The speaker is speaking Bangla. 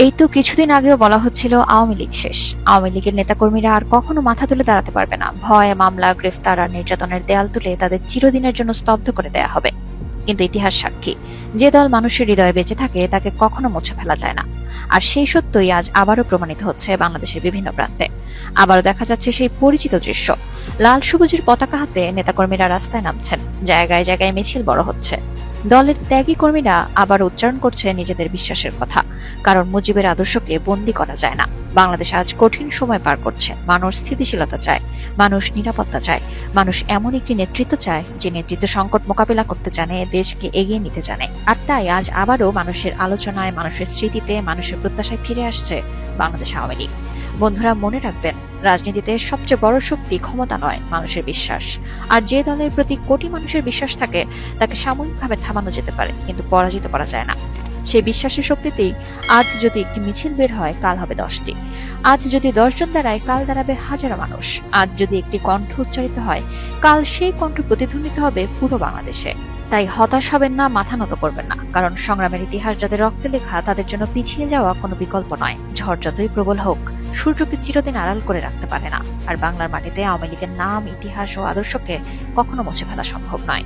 এই তো কিছুদিন আগেও বলা হচ্ছিল আওয়ামী লীগ শেষ, আওয়ামী লীগের নেতাকর্মীরা আর কখনো মাথা তুলে দাঁড়াতে পারবে না, ভয়, মামলা, গ্রেফতার আর নির্যাতনের দেয়াল তুলে তাদের চিরদিনের জন্য স্তব্ধ করে দেয়া হবে। কিন্তু ইতিহাস সাক্ষী, যে দল মানুষের হৃদয়ে বেঁচে থাকে তাকে কখনো মুছে ফেলা যায় না। আর সেই সত্যই আজ আবারও প্রমাণিত হচ্ছে বাংলাদেশের বিভিন্ন প্রান্তে। আবারও দেখা যাচ্ছে সেই পরিচিত দৃশ্য, লাল সবুজের পতাকা হাতে নেতাকর্মীরা রাস্তায় নামছেন, জায়গায় জায়গায় মিছিল বড় হচ্ছে। দলের ত্যাগী কর্মীরা আবার উচ্চারণ করছে নিজেদের বিশ্বাসের কথা, কারণ মুজিবের আদর্শকে বন্দী করা যায় না। বাংলাদেশ আজ কঠিন সময় পার করছে। মানুষ স্থিতিশীলতা চায়, মানুষ নিরাপত্তা চায়, মানুষ এমন একটি নেতৃত্ব চায় যে নেতৃত্ব সংকট মোকাবিলা করতে জানে, দেশকে এগিয়ে নিতে জানে। আর তাই আজ আবারও মানুষের আলোচনায়, মানুষের স্মৃতিতে, মানুষের প্রত্যাশায় ফিরে আসছে বাংলাদেশ আওয়ামী লীগ। বন্ধুরা, মনে রাখবেন, রাজনীতিতে সবচেয়ে বড় শক্তি ক্ষমতা নয়, মানুষের বিশ্বাস। আর যে দলের প্রতি কোটি মানুষের বিশ্বাস থাকে তাকে সাময়িকভাবে থামানো যেতে পারে, কিন্তু পরাজিত করা যায় না। সেই বিশ্বাসের শক্তিতেই আজ যদি একটি মিছিল বের হয়, কাল হবে 10টি। আজ যদি 10 জন দাঁড়ায়, কাল দাঁড়াবে হাজারো মানুষ। আজ যদি একটি কণ্ঠ উচ্চারিত হয়, কাল সেই কণ্ঠ প্রতিধ্বনিত হবে পুরো বাংলাদেশে। তাই হতাশ হবেন না, মাথা নত করবেন না, কারণ সংগ্রামের ইতিহাস যাদের রক্তে লেখা তাদের জন্য পিছিয়ে যাওয়া কোনো বিকল্প নয়। ঝড় যতই প্রবল হোক, সূর্যকে চিরদিন আড়াল করে রাখতে পারে না। আর বাংলার মাটিতে আওয়ামী লীগের নাম, ইতিহাস ও আদর্শকে কখনো মুছে ফেলা সম্ভব নয়।